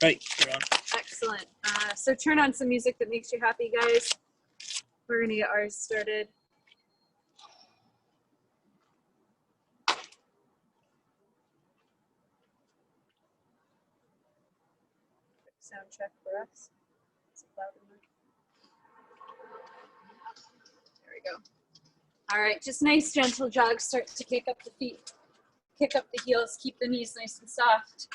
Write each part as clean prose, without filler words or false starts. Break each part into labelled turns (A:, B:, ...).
A: Right, you're on.
B: Excellent. So turn on some music that makes you happy, guys. We're gonna get ours started. Sound check for us. Is it loud enough? There we go. All right, just nice gentle jogs. Start to kick up the feet, kick up the heels, keep the knees nice and soft.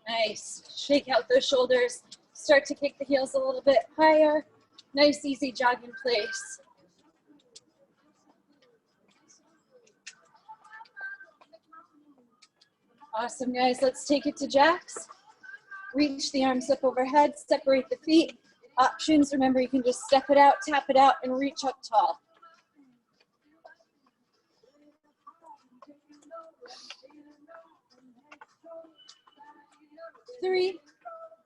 B: Nice. Shake out those shoulders. Start to kick the heels a little bit higher. Nice, easy jog in place. Awesome, guys. Let's take it to jacks. Reach the arms up overhead, separate the feet. Options, remember you can just step it out, tap it out, and reach up tall. Three,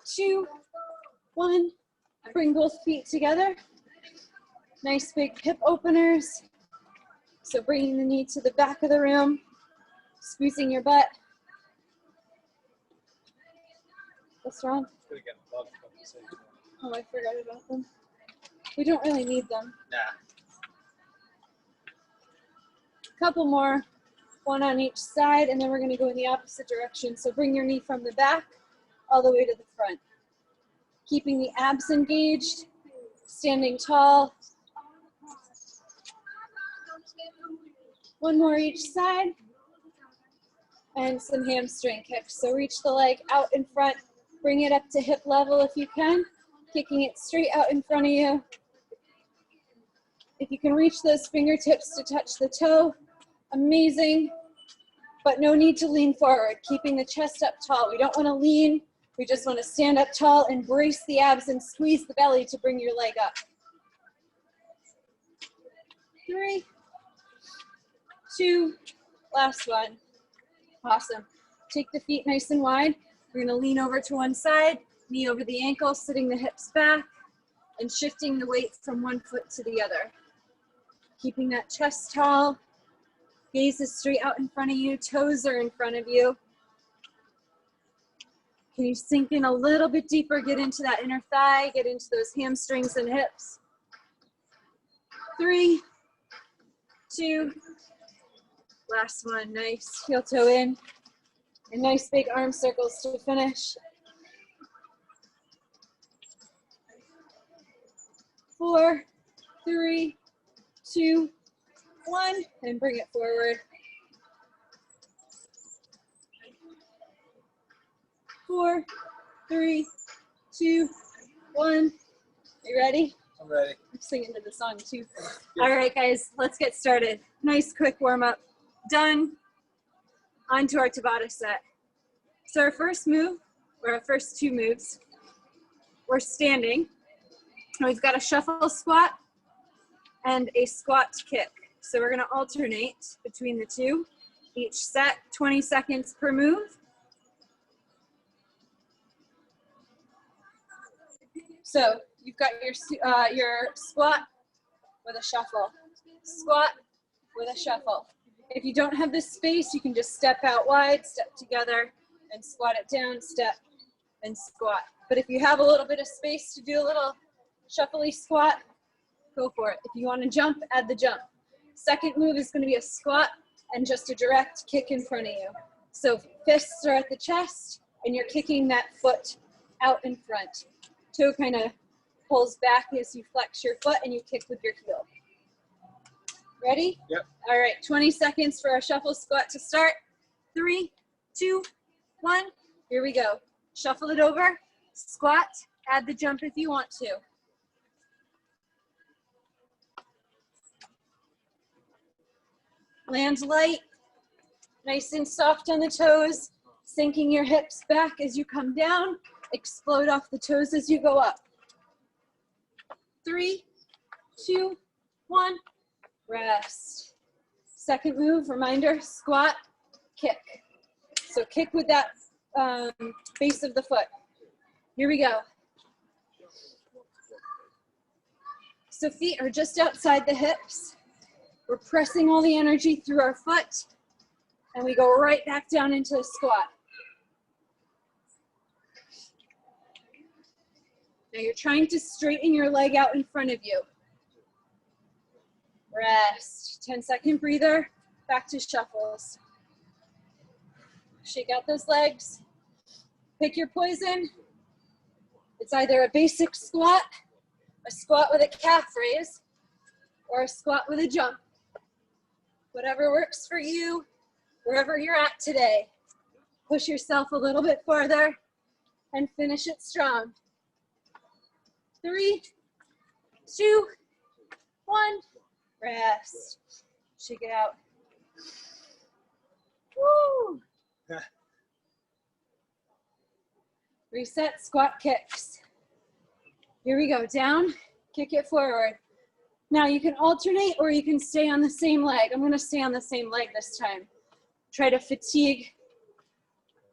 B: two, one. Bring both feet together. Nice big hip openers. So bringing the knee to the back of the room, squeezing your butt. What's wrong? Oh, I forgot about them. We don't really need them.
A: Nah.
B: Couple more, one on each side, and then we're gonna go in the opposite direction. So bring your knee from the back all the way to the front. Keeping the abs engaged, standing tall. One more each side. And some hamstring kicks. So reach the leg out in front, bring it up to hip level if you can, kicking it straight out in front of you. If you can reach those fingertips to touch the toe, amazing, but no need to lean forward, keeping the chest up tall. We don't want to lean, we just want to stand up tall and brace the abs and squeeze the belly to bring your leg up. 3, 2, last one. Awesome. Take the feet nice and wide. We're gonna lean over to one side, knee over the ankle, sitting the hips back, and shifting the weight from one foot to the other. Keeping that chest tall, gaze is straight out in front of you, toes are in front of you. Can you sink in a little bit deeper, get into that inner thigh, get into those hamstrings and hips. 3, 2, last one, nice, heel toe in. And nice big arm circles to finish. 4, 3, 2, 1, and bring it forward. 4, 3, 2, 1. You ready?
A: I'm ready.
B: I'm singing to the song too. All right, guys, let's get started. Nice quick warm up. Done. On to our Tabata set. So our first move, or our first two moves, we're standing. And we've got a shuffle squat and a squat kick. So we're gonna alternate between the two. Each set, 20 seconds per move. So you've got your squat with a shuffle, squat with a shuffle. If you don't have this space, you can just step out wide, step together, and squat it down, step, and squat. But if you have a little bit of space to do a little shuffly squat, go for it. If you want to jump, add the jump. Second move is going to be a squat and just a direct kick in front of you. So fists are at the chest, and you're kicking that foot out in front. Toe kind of pulls back as you flex your foot, and you kick with your heel. Ready?
A: Yep.
B: All right, 20 seconds for our shuffle squat to start. 3, 2, 1. Here we go. Shuffle it over, squat, add the jump if you want to. Land light, nice and soft on the toes, sinking your hips back as you come down, explode off the toes as you go up. 3, 2, 1. Rest. Second move, reminder, squat, kick. So kick with that base of the foot. Here we go. So feet are just outside the hips. We're pressing all the energy through our foot. And we go right back down into the squat. Now you're trying to straighten your leg out in front of you. Rest. 10-second breather. Back to shuffles. Shake out those legs. Pick your poison. It's either a basic squat, a squat with a calf raise, or a squat with a jump. Whatever works for you, wherever you're at today. Push yourself a little bit farther and finish it strong. 3, 2, 1. Rest. Shake it out. Woo! Reset, squat kicks. Here we go, down, kick it forward. Now you can alternate or you can stay on the same leg. I'm gonna stay on the same leg this time. Try to fatigue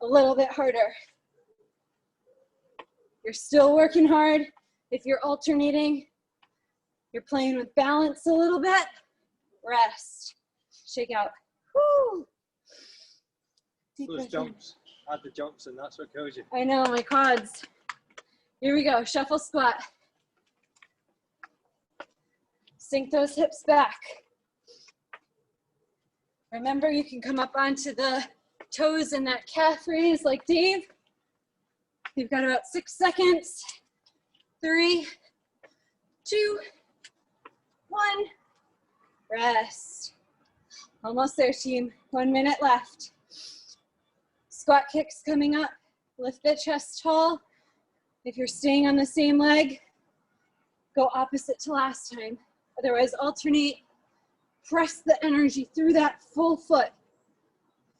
B: a little bit harder. You're still working hard. If you're alternating, you're playing with balance a little bit. Rest, shake out. Woo!
A: Those jumps, add the jumps and that's what kills you.
B: I know, my quads. Here we go, shuffle squat. Sink those hips back. Remember, you can come up onto the toes in that calf raise like Dave. You've got about 6 seconds. 3, 2, 1. Rest. Almost there, team. 1 minute left. Squat kicks coming up. Lift the chest tall. If you're staying on the same leg, go opposite to last time. Otherwise, alternate. Press the energy through that full foot.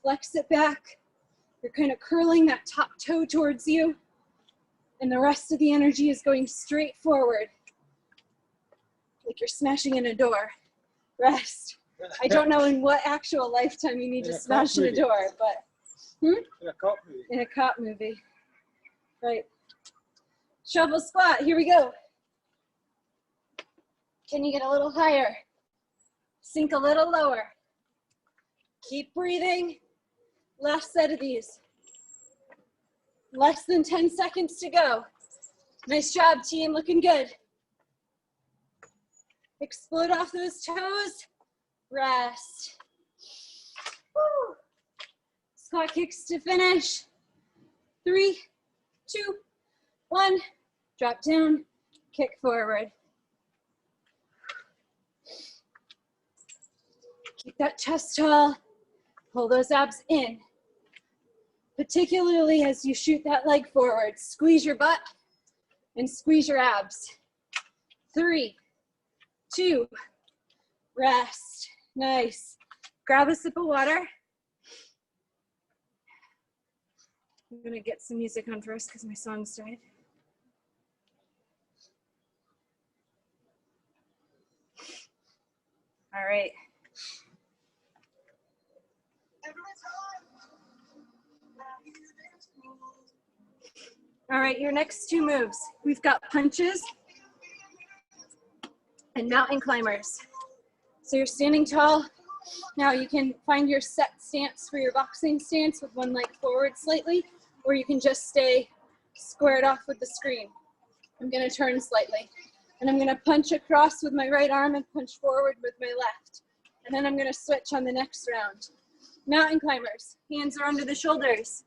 B: Flex it back. You're kind of curling that top toe towards you. And the rest of the energy is going straight forward. Like you're smashing in a door. Rest. I don't know in what actual lifetime you need to smash in a door, but
A: in a cop movie.
B: In a cop movie. Right. Shuffle squat. Here we go. Can you get a little higher? Sink a little lower. Keep breathing. Last set of these. Less than 10 seconds to go. Nice job, team. Looking good. Explode off those toes. Rest. Woo. Squat kicks to finish. 3, 2, 1. Drop down. Kick forward. Keep that chest tall. Pull those abs in. Particularly as you shoot that leg forward. Squeeze your butt and squeeze your abs. 3, 2, rest. Nice. Grab a sip of water. I'm gonna get some music on first because my song's died. All right. All right, your next 2 moves. We've got punches and mountain climbers. So you're standing tall. Now you can find your set stance for your boxing stance with one leg forward slightly, or you can just stay squared off with the screen. I'm gonna turn slightly. And I'm gonna punch across with my right arm and punch forward with my left. And then I'm gonna switch on the next round. Mountain climbers, hands are under the shoulders.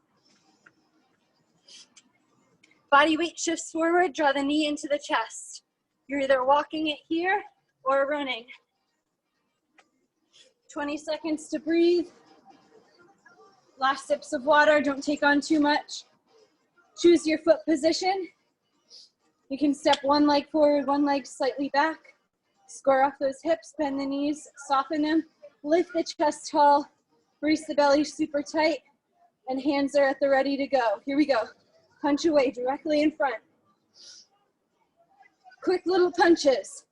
B: Body weight shifts forward, draw the knee into the chest. You're either walking it here or running. 20 seconds to breathe. Last sips of water, don't take on too much. Choose your foot position. You can step one leg forward, one leg slightly back. Square off those hips, bend the knees, soften them. Lift the chest tall, brace the belly super tight, and hands are at the ready to go. Here we go. Punch away directly in front. Quick little punches.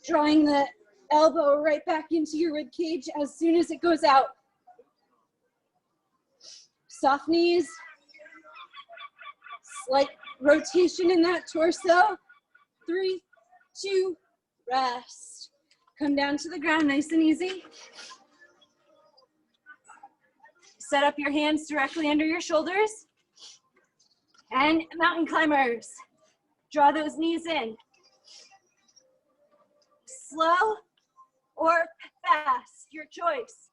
B: Drawing the elbow right back into your rib cage as soon as it goes out. Soft knees. Slight rotation in that torso. 3, 2, rest. Come down to the ground, nice and easy. Set up your hands directly under your shoulders. And mountain climbers. Draw those knees in. Slow or fast, your choice.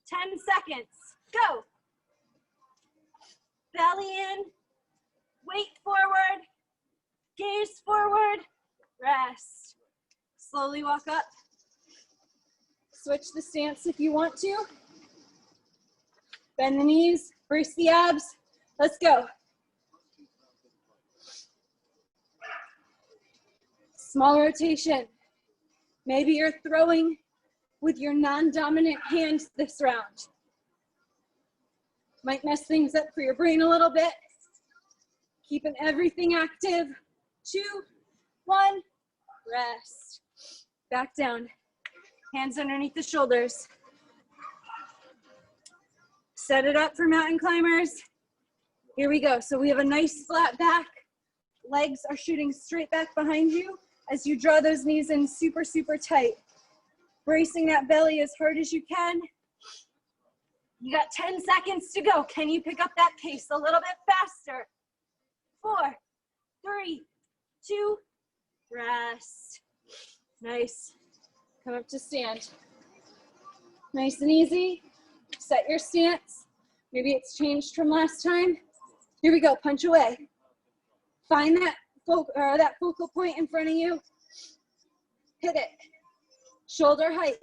B: 10 seconds, go. Belly in, weight forward, gaze forward, rest. Slowly walk up. Switch the stance if you want to. Bend the knees, brace the abs. Let's go. Small rotation. Maybe you're throwing with your non-dominant hand this round. Might mess things up for your brain a little bit. Keeping everything active. 2, 1, rest. Back down. Hands underneath the shoulders. Set it up for mountain climbers. Here we go. So we have a nice flat back. Legs are shooting straight back behind you as you draw those knees in super, super tight. Bracing that belly as hard as you can. You got 10 seconds to go. Can you pick up that pace a little bit faster? 4, 3, 2, rest. Nice. Come up to stand. Nice and easy. Set your stance. Maybe it's changed from last time. Here we go, punch away. Find that focal point in front of you. Hit it. Shoulder height.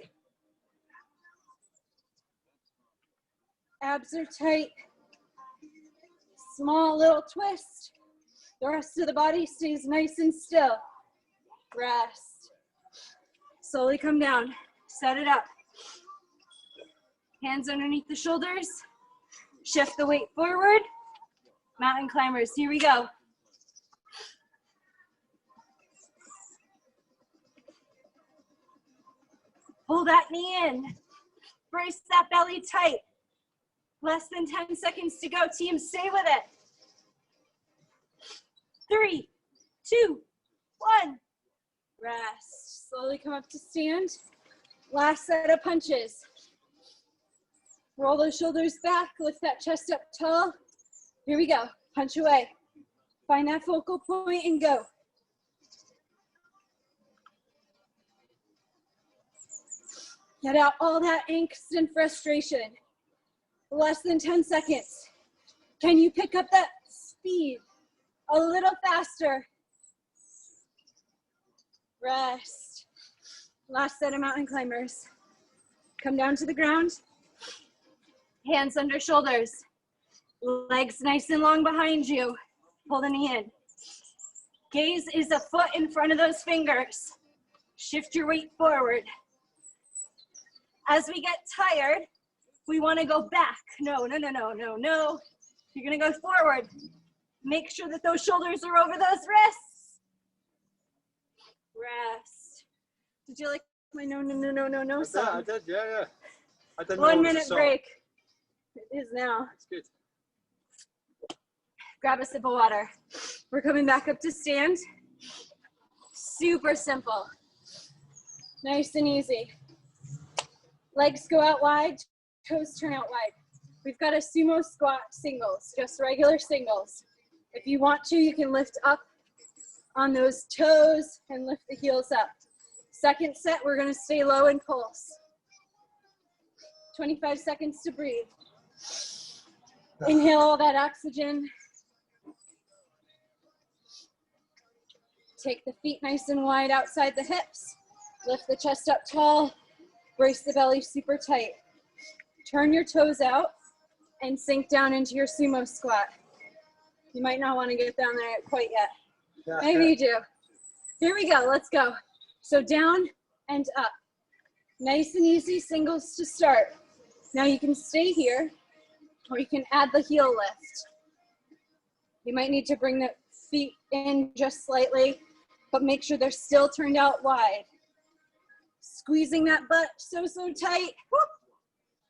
B: Abs are tight. Small little twist. The rest of the body stays nice and still. Rest. Slowly come down. Set it up. Hands underneath the shoulders. Shift the weight forward. Mountain climbers, here we go. Pull that knee in. Brace that belly tight. Less than 10 seconds to go, team, stay with it. 3, 2, 1. Rest. Slowly come up to stand. Last set of punches. Roll those shoulders back, lift that chest up tall. Here we go, punch away. Find that focal point and go. Get out all that angst and frustration. Less than 10 seconds. Can you pick up that speed a little faster? Rest. Last set of mountain climbers. Come down to the ground. Hands under shoulders. Legs nice and long behind you. Pull the knee in. Gaze is a foot in front of those fingers. Shift your weight forward. As we get tired, we want to go back. No, no, no, no, no, no. You're going to go forward. Make sure that those shoulders are over those wrists. Rest. Did you like my no, no, no, no, no, no song?
A: I did, yeah. I didn't
B: 1
A: know
B: minute
A: it was a
B: break. It is now.
A: It's good.
B: Grab a sip of water. We're coming back up to stand. Super simple. Nice and easy. Legs go out wide, toes turn out wide. We've got a sumo squat singles, just regular singles. If you want to, you can lift up on those toes and lift the heels up. Second set, we're gonna stay low and pulse. 25 seconds to breathe. Inhale all that oxygen. Take the feet nice and wide outside the hips. Lift the chest up tall. Brace the belly super tight. Turn your toes out and sink down into your sumo squat. You might not want to get down there quite yet. Maybe you do. Here we go, let's go. So down and up. Nice and easy singles to start. Now you can stay here or you can add the heel lift. You might need to bring the feet in just slightly, but make sure they're still turned out wide. Squeezing that butt so tight. Whoop.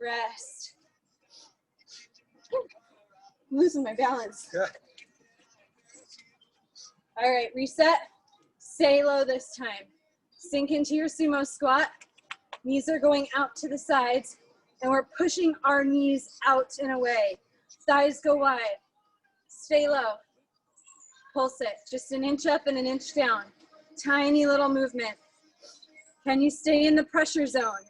B: Rest. I'm losing my balance.
A: Yeah.
B: All right, reset. Stay low this time. Sink into your sumo squat. Knees are going out to the sides. and we're pushing our knees out and away. Thighs go wide. Stay low. Pulse it. Just an inch up and an inch down. Tiny little movement. Can you stay in the pressure zone?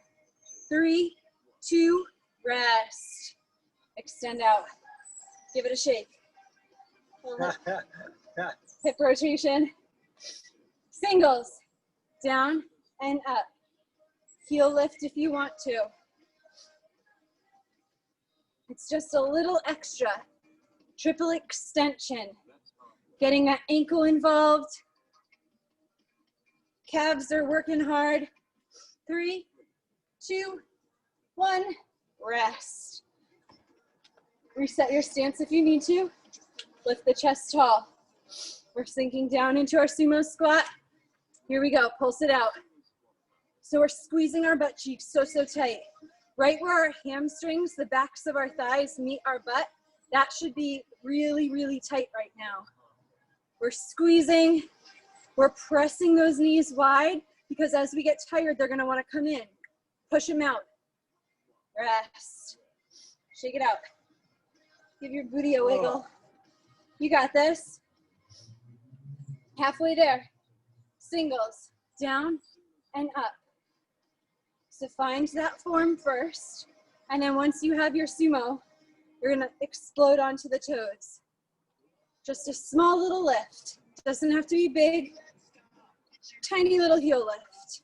B: 3, 2, rest. Extend out. Give it a shake. Hip rotation. Singles. Down and up. Heel lift if you want to. It's just a little extra. Triple extension. Getting that ankle involved. Calves are working hard. 3, 2, 1, rest. Reset your stance if you need to. Lift the chest tall. We're sinking down into our sumo squat. Here we go, pulse it out. So we're squeezing our butt cheeks so tight. Right where our hamstrings, the backs of our thighs meet our butt, that should be really, really tight right now. We're squeezing, we're pressing those knees wide because as we get tired, they're gonna wanna come in. Push them out. Rest. Shake it out. Give your booty a wiggle. You got this. Halfway there. Singles, down and up. So find that form first, and then once you have your sumo, you're gonna explode onto the toes. Just a small little lift. Doesn't have to be big. Tiny little heel lift.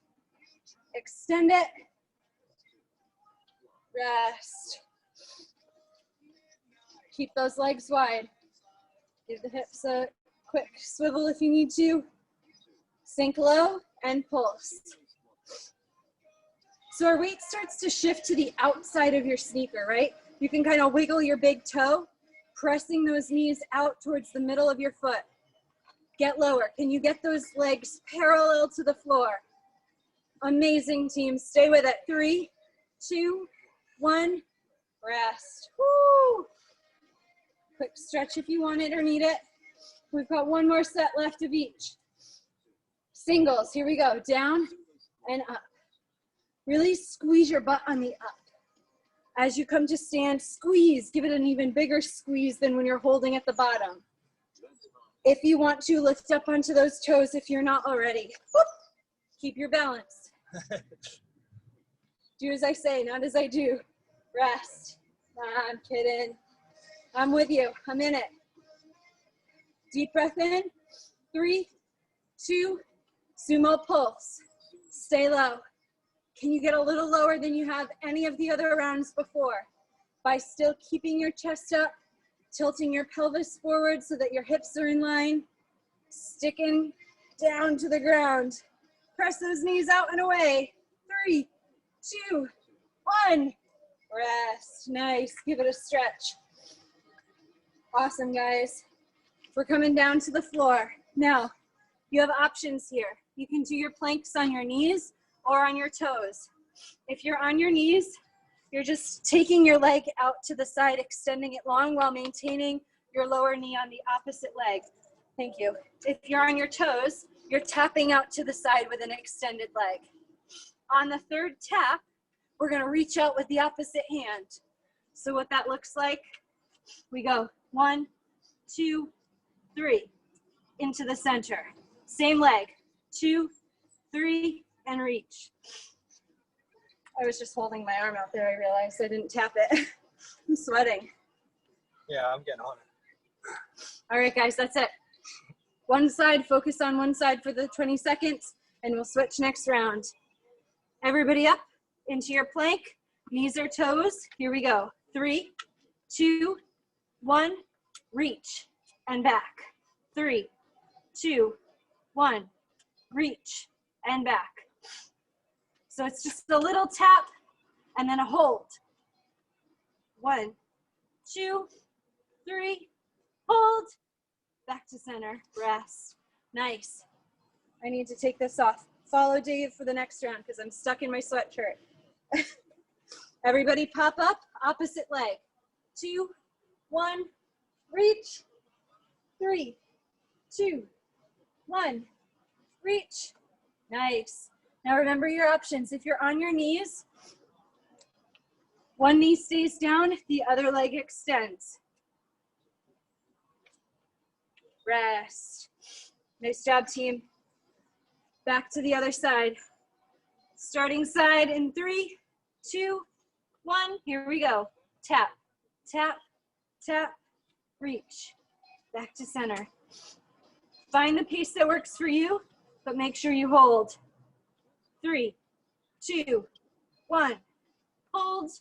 B: Extend it. Rest. Keep those legs wide. Give the hips a quick swivel if you need to. Sink low and pulse. So our weight starts to shift to the outside of your sneaker, right? You can kind of wiggle your big toe, pressing those knees out towards the middle of your foot. Get lower. Can you get those legs parallel to the floor? Amazing, team. Stay with it. 3, 2, 1, rest. Woo! Quick stretch if you want it or need it. We've got one more set left of each. Singles, here we go. Down and up. Really squeeze your butt on the up. As you come to stand, squeeze. Give it an even bigger squeeze than when you're holding at the bottom. If you want to, lift up onto those toes if you're not already. Whoop. Keep your balance. Do as I say, not as I do. Rest. Nah, I'm kidding. I'm with you. I'm in it. Deep breath in. 3, 2, sumo pulse. Stay low. Can you get a little lower than you have any of the other rounds before? By still keeping your chest up, tilting your pelvis forward so that your hips are in line, sticking down to the ground. Press those knees out and away. 3, 2, 1. Rest. Nice. Give it a stretch. Awesome, guys. We're coming down to the floor. Now, you have options here. You can do your planks on your knees or on your toes. If you're on your knees, you're just taking your leg out to the side, extending it long while maintaining your lower knee on the opposite leg. Thank you. If you're on your toes, you're tapping out to the side with an extended leg. On the third tap, we're gonna reach out with the opposite hand. So what that looks like, we go 1, 2, 3, into the center. Same leg, 2, 3, and reach. I was just holding my arm out there. I realized I didn't tap it. I'm sweating.
A: Yeah, I'm getting on it.
B: All right, guys, that's it. One side, focus on one side for the 20 seconds, and we'll switch next round. Everybody up into your plank, knees or toes. Here we go. 3, 2, 1, reach and back. 3, 2, 1, reach and back. So it's just a little tap and then a hold. 1, 2, 3, hold, back to center, rest. Nice. I need to take this off. Follow Dave for the next round because I'm stuck in my sweatshirt. Everybody pop up, opposite leg. 2, 1, reach. 3, 2, 1, reach. Nice. Now remember your options. If you're on your knees, One knee stays down, the other leg extends. Rest. Nice job, team. Back to the other side. Starting side in 3, 2, 1. Here we go. Tap, tap, tap, reach. Back to center. Find the pace that works for you, but make sure you hold. 3, 2, 1. Hold.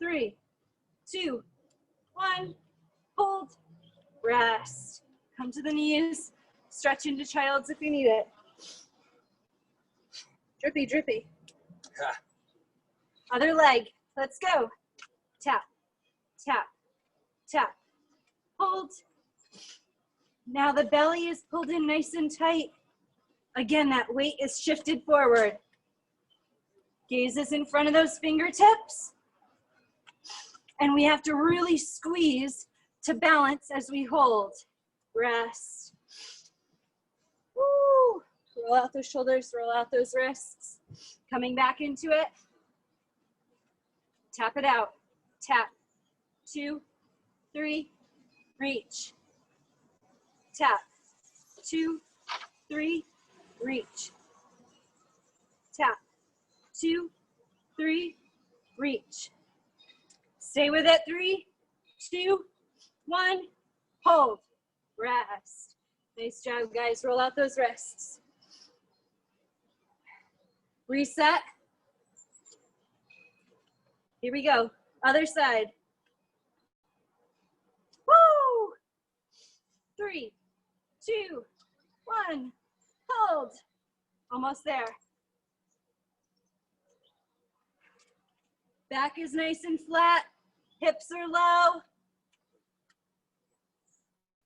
B: 3, 2, 1. Hold. Rest. Come to the knees. Stretch into child's if you need it. Drippy, drippy. Other leg. Let's go. Tap, tap, tap. Hold. Now the belly is pulled in nice and tight. Again, that weight is shifted forward. Gaze is in front of those fingertips. And we have to really squeeze to balance as we hold. Rest. Woo. Roll out those shoulders, roll out those wrists. Coming back into it. Tap it out. Tap. 2, 3, reach. Tap. 2, 3, reach. Tap. 2, 3, reach. Stay with it. 3, 2, 1. Hold. Rest. Nice job, guys. Roll out those wrists. Reset. Here we go. Other side. Woo! 3, 2, 1. Hold. Almost there. Back is nice and flat. Hips are low.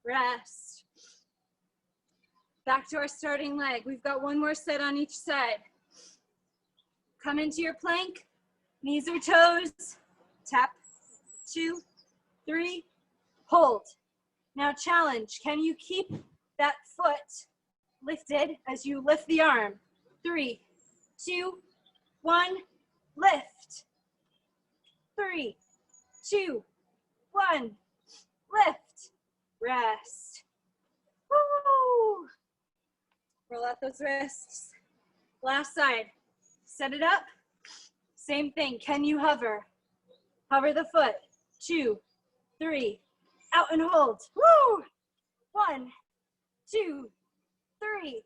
B: Rest. Back to our starting leg. We've got one more set on each side. Come into your plank. Knees or toes. Tap. 2, 3. Hold. Now challenge. Can you keep that foot lifted as you lift the arm? 3, 2, 1. Lift. 3, 2, 1. Lift. Rest. Woo! Roll out those wrists. Last side. Set it up. Same thing. Can you hover? Hover the foot. 2, 3. Out and hold. Woo! 1, 2, 3.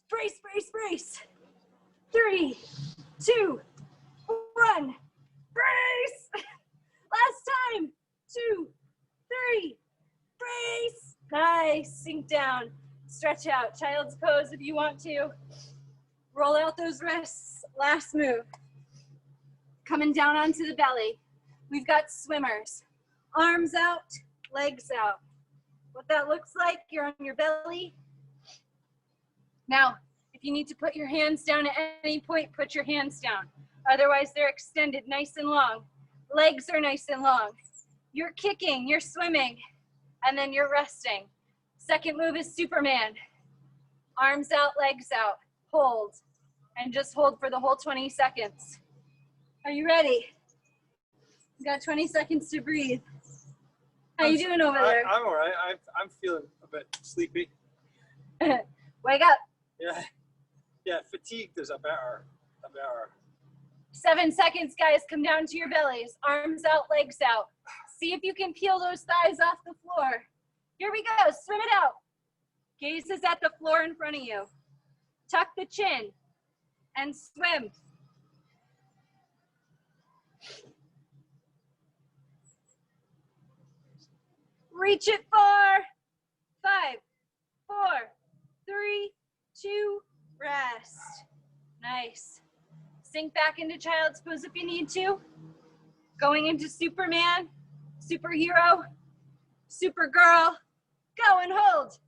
B: Brace, brace, brace. 3, 2, 1. Brace. Last time. 2, 3. Brace. Nice. Sink down. Stretch out. Child's pose if you want to. Roll out those wrists. Last move. Coming down onto the belly. We've got swimmers. Arms out, legs out. What that looks like, you're on your belly. Now, if you need to put your hands down at any point, put your hands down. Otherwise, they're extended nice and long. Legs are nice and long. You're kicking, you're swimming, and then you're resting. Second move is Superman. Arms out, legs out. Hold, and just hold for the whole 20 seconds. Are you ready? You got 20 seconds to breathe. How you doing over there?
A: I'm all right. I'm feeling a bit sleepy.
B: Wake up.
A: Yeah, fatigued is a better.
B: 7 seconds, guys. Come down to your bellies. Arms out, legs out. See if you can peel those thighs off the floor. Here we go. Swim it out. Gaze is at the floor in front of you. Tuck the chin and swim. Reach it far. 5, 4, 3, 2, rest. Nice. Sink back into child's pose if you need to. Going into Superman, superhero, supergirl. Go and hold.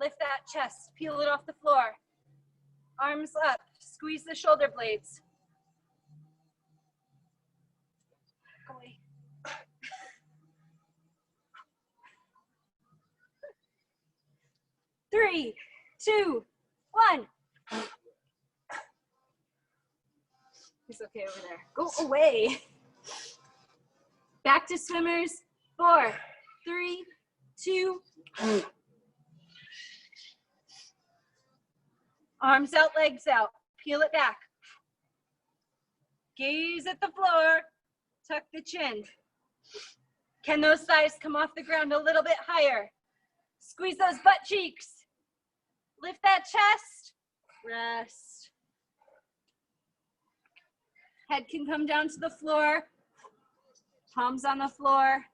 B: Lift that chest, peel it off the floor. Arms up, squeeze the shoulder blades. Go away. 3, 2, 1. He's okay over there. Go away. Back to swimmers. 4, 3, 2. Arms out, legs out. Peel it back. Gaze at the floor. Tuck the chin. Can those thighs come off the ground a little bit higher? Squeeze those butt cheeks. Lift that chest. Rest. Head can come down to the floor. Palms on the floor.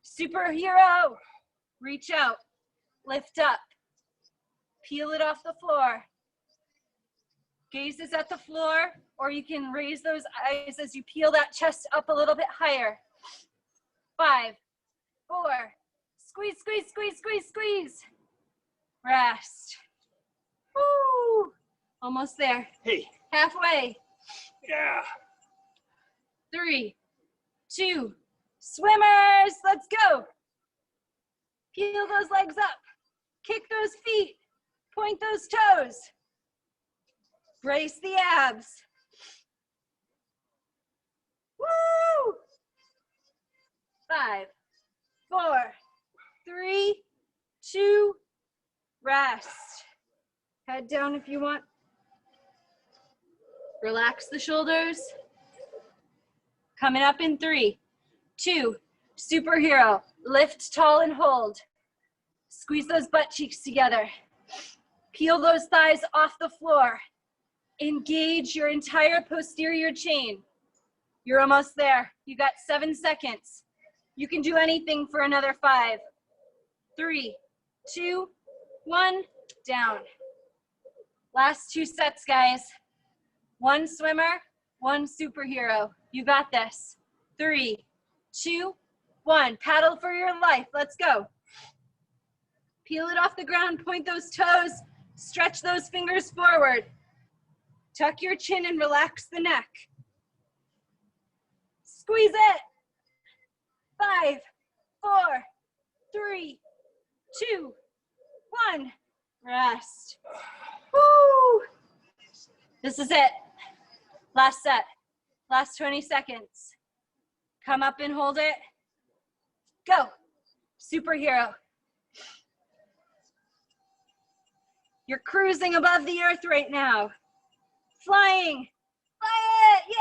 B: Superhero. Reach out. Lift up. Peel it off the floor. Gaze is at the floor, or you can raise those eyes as you peel that chest up a little bit higher. 5, 4, squeeze, squeeze, squeeze, squeeze, squeeze. Rest. Woo! Almost there.
A: Hey.
B: Halfway.
A: Yeah.
B: 3, 2, swimmers, let's go. Peel those legs up. Kick those feet. Point those toes. Brace the abs. Woo! 5, 4, 3, 2, rest. Head down if you want. Relax the shoulders. Coming up in 3, 2, superhero. Lift tall and hold. Squeeze those butt cheeks together. Peel those thighs off the floor. Engage your entire posterior chain. You're almost there. You got 7 seconds. You can do anything for another 5, 3, 2, 1, down. Last 2 sets, guys. 1 swimmer, 1 superhero. You got this. 3, 2, 1. Paddle for your life. Let's go. Peel it off the ground. Point those toes. Stretch those fingers forward. Tuck your chin and relax the neck. Squeeze it. 5, 4, 3, 2, 1. Rest. Woo! This is it. Last set. Last 20 seconds. Come up and hold it. Go. Superhero. You're cruising above the earth right now. Flying. Fly it.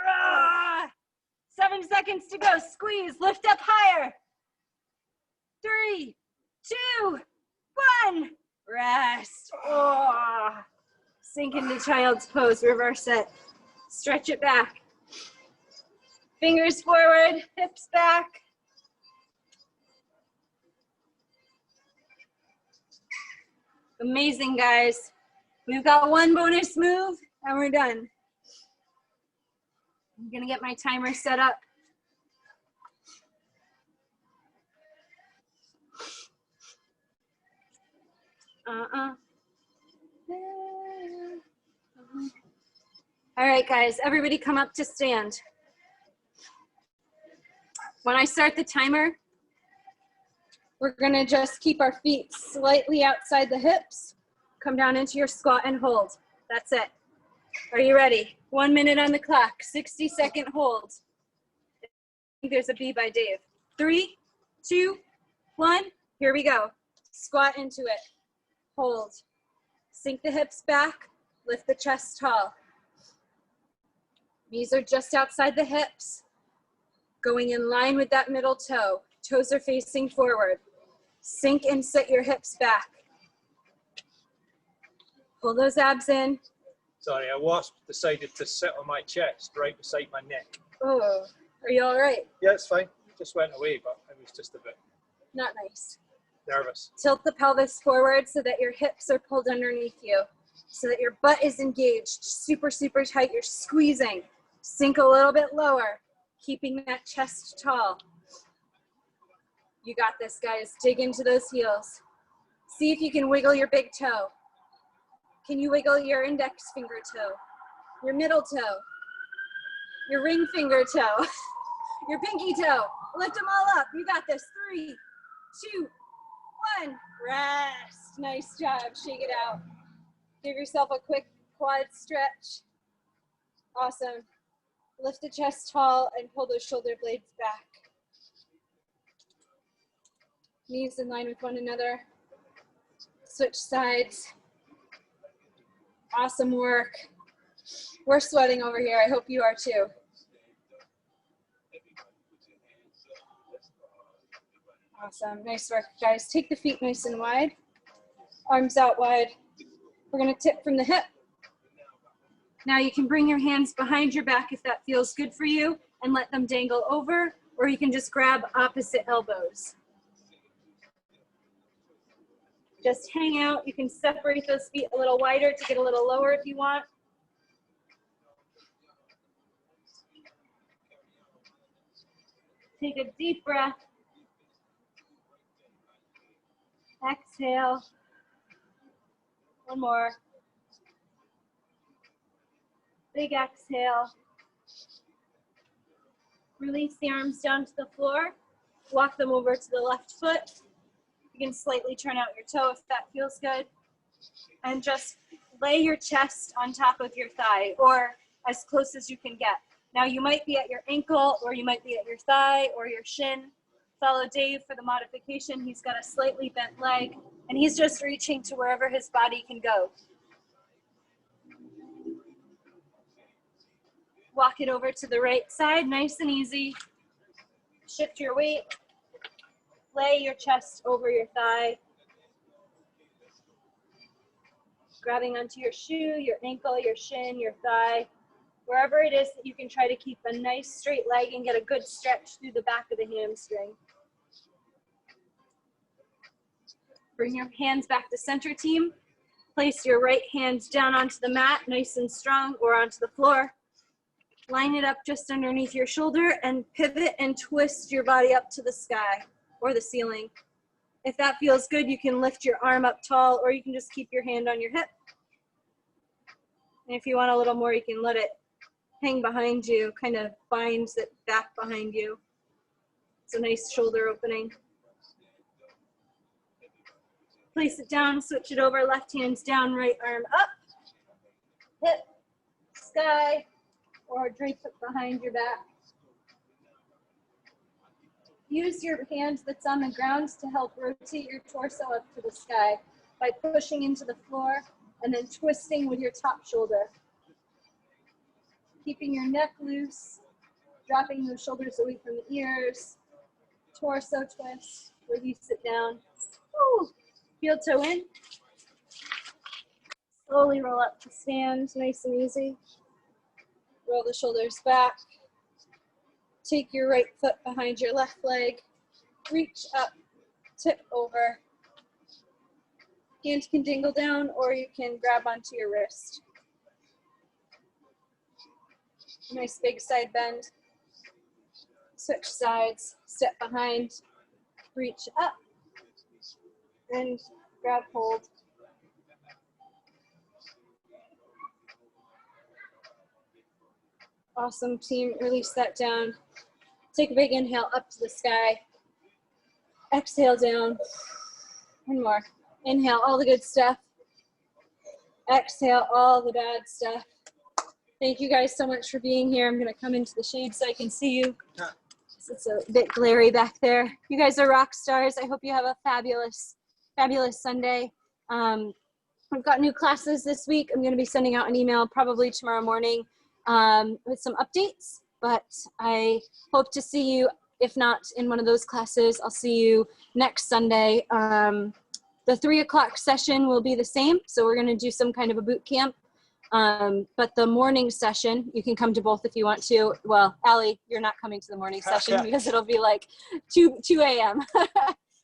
B: Yeah. 7 seconds to go. Squeeze. Lift up higher. 3, 2, 1. Rest. Oh. Sink into child's pose. Reverse it. Stretch it back. Fingers forward. Hips back. Amazing, guys. We've got 1 bonus move and we're done. I'm gonna get my timer set up. All right, guys, everybody come up to stand. When I start the timer, we're gonna just keep our feet slightly outside the hips. Come down into your squat and hold. That's it. Are you ready? 1 minute on the clock, 60-second hold. I think there's a B by Dave. 3, 2, 1, here we go. Squat into it, hold. Sink the hips back, lift the chest tall. Knees are just outside the hips, going in line with that middle toe. Toes are facing forward. Sink and sit your hips back. Pull those abs in.
A: Sorry, a wasp decided to sit on my chest right beside my neck.
B: Oh, are you all right?
A: Yeah, it's fine. Just went away, but it was just a bit
B: Not nice.
A: nervous.
B: Tilt the pelvis forward so that your hips are pulled underneath you, so that your butt is engaged, super, super tight. You're squeezing. Sink a little bit lower, keeping that chest tall. You got this, guys. Dig into those heels. See if you can wiggle your big toe. Can you wiggle your index finger toe, your middle toe, your ring finger toe, your pinky toe? Lift them all up. You got this. 3, 2, 1. Rest. Nice job. Shake it out. Give yourself a quick quad stretch. Awesome. Lift the chest tall and pull those shoulder blades back. Knees in line with one another. Switch sides. Awesome work. We're sweating over here. I hope you are too. Awesome. Nice work, guys. Take the feet nice and wide. Arms out wide. We're going to tip from the hip. Now you can bring your hands behind your back if that feels good for you and let them dangle over, or you can just grab opposite elbows. Just hang out. You can separate those feet a little wider to get a little lower if you want. Take a deep breath. Exhale. One more. Big exhale. Release the arms down to the floor. Walk them over to the left foot. You can slightly turn out your toe if that feels good. And just lay your chest on top of your thigh, or as close as you can get. Now you might be at your ankle, or you might be at your thigh or your shin. Follow Dave for the modification. He's got a slightly bent leg, and he's just reaching to wherever his body can go. Walk it over to the right side, nice and easy. Shift your weight. Lay your chest over your thigh. Grabbing onto your shoe, your ankle, your shin, your thigh. Wherever it is that you can try to keep a nice straight leg and get a good stretch through the back of the hamstring. Bring your hands back to center, team. Place your right hand down onto the mat, nice and strong, or onto the floor. Line it up just underneath your shoulder and pivot and twist your body up to the sky or the ceiling. If that feels good, you can lift your arm up tall, or you can just keep your hand on your hip. And if you want a little more, you can let it hang behind you, kind of binds it back behind you. It's a nice shoulder opening. Place it down, switch it over, left hand's down, right arm up. Hip, sky, or drape it behind your back. Use your hand that's on the ground to help rotate your torso up to the sky by pushing into the floor and then twisting with your top shoulder. Keeping your neck loose, dropping those shoulders away from the ears, torso twist, release it down. Woo. Heel toe in. Slowly roll up to stand, nice and easy. Roll the shoulders back. Take your right foot behind your left leg. Reach up, tip over. Hand can dangle down, or you can grab onto your wrist. Nice big side bend. Switch sides, step behind, reach up, and grab hold. Awesome, team. Release that down. Take a big inhale up to the sky. Exhale down. One more. Inhale all the good stuff. Exhale all the bad stuff. Thank you guys so much for being here. I'm going to come into the shade so I can see you. It's a bit glary back there. You guys are rock stars. I hope you have a fabulous, fabulous Sunday. We've got new classes this week. I'm going to be sending out an email probably tomorrow morning with some updates, but I hope to see you. If not in one of those classes, I'll see you next Sunday. The 3 o'clock session will be the same, so we're going to do some kind of a boot camp. But the morning session, you can come to both if you want to. Well, Allie, you're not coming to the morning session because it'll be like 2 a.m.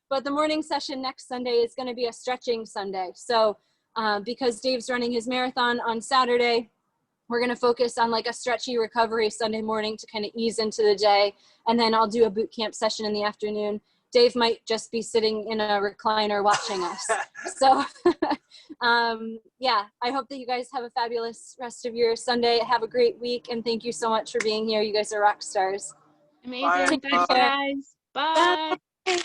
B: But the morning session next Sunday is going to be a stretching Sunday. So because Dave's running his marathon on Saturday, we're going to focus on like a stretchy recovery Sunday morning to kind of ease into the day. And then I'll do a boot camp session in the afternoon. Dave might just be sitting in a recliner watching us. So yeah, I hope that you guys have a fabulous rest of your Sunday. Have a great week. And thank you so much for being here. You guys are rock stars.
C: Amazing. Thanks, guys. Bye.
B: Bye.